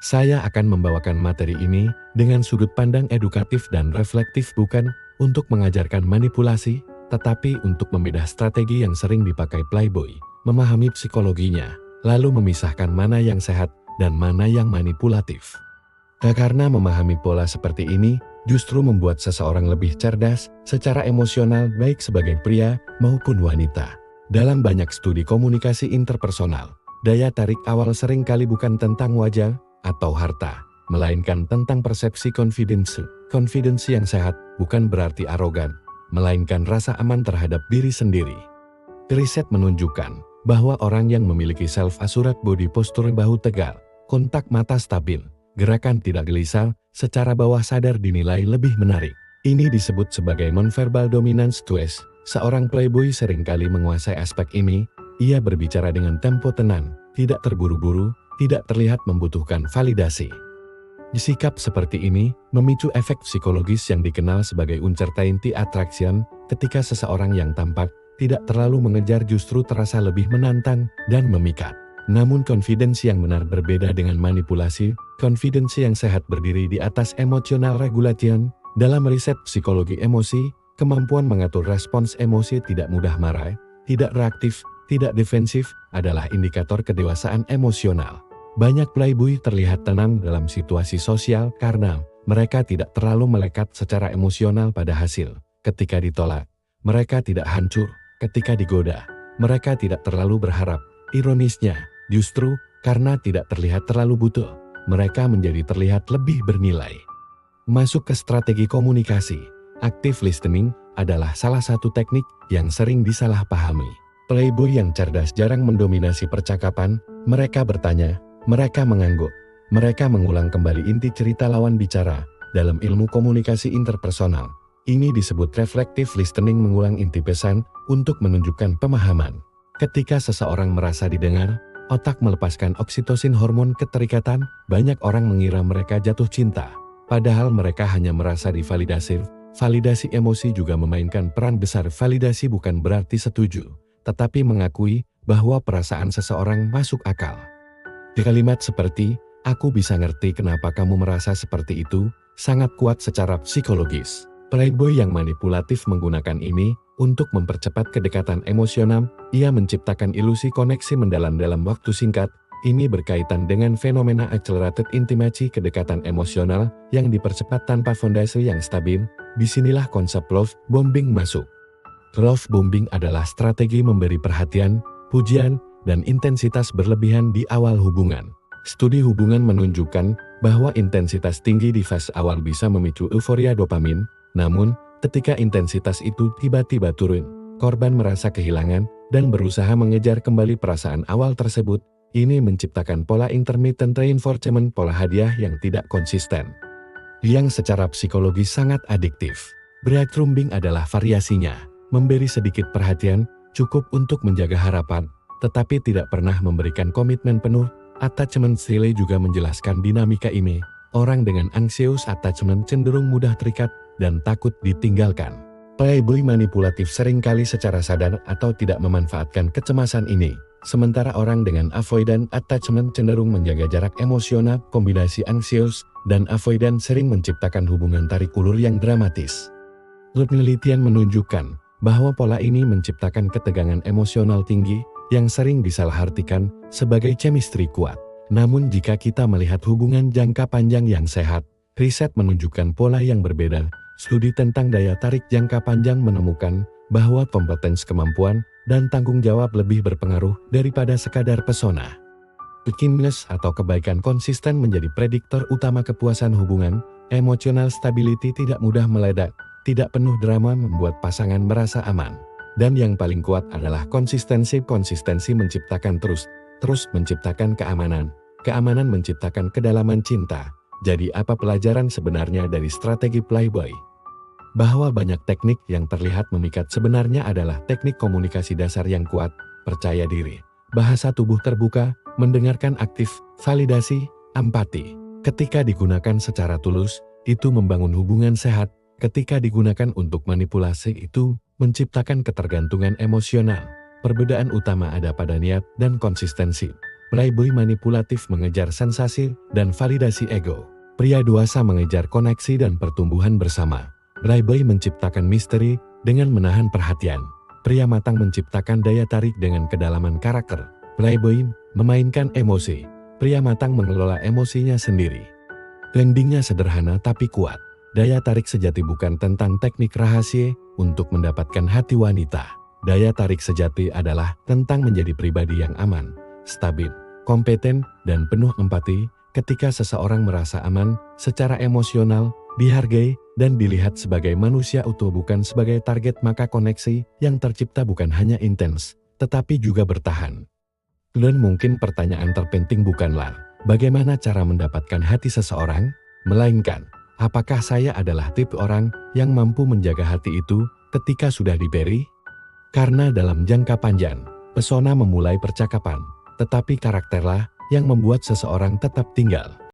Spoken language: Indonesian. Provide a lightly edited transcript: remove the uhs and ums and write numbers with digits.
Saya akan membawakan materi ini dengan sudut pandang edukatif dan reflektif, bukan untuk mengajarkan manipulasi, tetapi untuk membedah strategi yang sering dipakai playboy, memahami psikologinya, lalu memisahkan mana yang sehat dan mana yang manipulatif. Karena memahami pola seperti ini, justru membuat seseorang lebih cerdas secara emosional baik sebagai pria maupun wanita. Dalam banyak studi komunikasi interpersonal, daya tarik awal seringkali bukan tentang wajah atau harta, melainkan tentang persepsi confidence. Confidence yang sehat bukan berarti arogan, melainkan rasa aman terhadap diri sendiri. Riset menunjukkan bahwa orang yang memiliki self-assured body posture, bahu tegar, kontak mata stabil, gerakan tidak gelisah, secara bawah sadar dinilai lebih menarik. Ini disebut sebagai nonverbal dominance twist. Seorang playboy seringkali menguasai aspek ini. Ia berbicara dengan tempo tenang, tidak terburu-buru, tidak terlihat membutuhkan validasi. Sikap seperti ini memicu efek psikologis yang dikenal sebagai uncertainty attraction. Ketika seseorang yang tampak tidak terlalu mengejar justru terasa lebih menantang dan memikat. Namun confidence yang benar berbeda dengan manipulasi. Confidence yang sehat berdiri di atas emotional regulation. Dalam riset psikologi emosi, kemampuan mengatur respons emosi, tidak mudah marah, tidak reaktif, tidak defensif, adalah indikator kedewasaan emosional. Banyak playboy terlihat tenang dalam situasi sosial karena mereka tidak terlalu melekat secara emosional pada hasil. Ketika ditolak, mereka tidak hancur. Ketika digoda, mereka tidak terlalu berharap. Ironisnya, justru karena tidak terlihat terlalu butuh, mereka menjadi terlihat lebih bernilai. Masuk ke strategi komunikasi. Active listening adalah salah satu teknik yang sering disalahpahami. Playboy yang cerdas jarang mendominasi percakapan. Mereka bertanya, mereka mengangguk, mereka mengulang kembali inti cerita lawan bicara. Dalam ilmu komunikasi interpersonal, ini disebut reflective listening, mengulang inti pesan untuk menunjukkan pemahaman. Ketika seseorang merasa didengar, otak melepaskan oksitosin, hormon keterikatan. Banyak orang mengira mereka jatuh cinta, padahal mereka hanya merasa divalidasi. Validasi emosi juga memainkan peran besar. Validasi bukan berarti setuju, tetapi mengakui bahwa perasaan seseorang masuk akal. Kalimat seperti, "Aku bisa ngerti kenapa kamu merasa seperti itu," sangat kuat secara psikologis. Playboy yang manipulatif menggunakan ini untuk mempercepat kedekatan emosional. Ia menciptakan ilusi koneksi mendalam dalam waktu singkat. Ini berkaitan dengan fenomena accelerated intimacy, kedekatan emosional yang dipercepat tanpa fondasi yang stabil. Disinilah konsep love bombing masuk. Love bombing adalah strategi memberi perhatian, pujian, dan intensitas berlebihan di awal hubungan. Studi hubungan menunjukkan bahwa intensitas tinggi di fase awal bisa memicu euforia dopamin, namun ketika intensitas itu tiba-tiba turun, korban merasa kehilangan dan berusaha mengejar kembali perasaan awal tersebut. Ini menciptakan pola intermittent reinforcement, pola hadiah yang tidak konsisten, yang secara psikologis sangat adiktif. Breadcrumbing adalah variasinya, memberi sedikit perhatian, cukup untuk menjaga harapan, tetapi tidak pernah memberikan komitmen penuh. Attachment style juga menjelaskan dinamika ini. Orang dengan anxious attachment cenderung mudah terikat dan takut ditinggalkan. Playboy manipulatif seringkali secara sadar atau tidak memanfaatkan kecemasan ini. Sementara orang dengan avoidant attachment cenderung menjaga jarak emosional. Kombinasi anxious dan avoidant sering menciptakan hubungan tarik ulur yang dramatis. Penelitian menunjukkan bahwa pola ini menciptakan ketegangan emosional tinggi yang sering disalahartikan sebagai chemistry kuat. Namun jika kita melihat hubungan jangka panjang yang sehat, riset menunjukkan pola yang berbeda. Studi tentang daya tarik jangka panjang menemukan bahwa kompetensi, kemampuan, dan tanggung jawab lebih berpengaruh daripada sekadar pesona. Kindness atau kebaikan konsisten menjadi prediktor utama kepuasan hubungan. Emotional stability tidak mudah meledak, tidak penuh drama, membuat pasangan merasa aman. Dan yang paling kuat adalah konsistensi. Konsistensi menciptakan terus menciptakan keamanan. Keamanan menciptakan kedalaman cinta. Jadi apa pelajaran sebenarnya dari strategi Playboy? Bahwa banyak teknik yang terlihat memikat sebenarnya adalah teknik komunikasi dasar yang kuat, percaya diri, bahasa tubuh terbuka, mendengarkan aktif, validasi, empati. Ketika digunakan secara tulus, itu membangun hubungan sehat. Ketika digunakan untuk manipulasi, itu menciptakan ketergantungan emosional. Perbedaan utama ada pada niat dan konsistensi. Playboy manipulatif mengejar sensasi dan validasi ego. Pria dewasa mengejar koneksi dan pertumbuhan bersama. Playboy menciptakan misteri dengan menahan perhatian. Pria matang menciptakan daya tarik dengan kedalaman karakter. Playboy memainkan emosi. Pria matang mengelola emosinya sendiri. Endingnya sederhana tapi kuat. Daya tarik sejati bukan tentang teknik rahasia untuk mendapatkan hati wanita. Daya tarik sejati adalah tentang menjadi pribadi yang aman, stabil, kompeten, dan penuh empati. Ketika seseorang merasa aman secara emosional, dihargai, dan dilihat sebagai manusia utuh bukan sebagai target, maka koneksi yang tercipta bukan hanya intens, tetapi juga bertahan. Dan mungkin pertanyaan terpenting bukanlah bagaimana cara mendapatkan hati seseorang, melainkan apakah saya adalah tipe orang yang mampu menjaga hati itu ketika sudah diberi? Karena dalam jangka panjang, pesona memulai percakapan, tetapi karakterlah yang membuat seseorang tetap tinggal.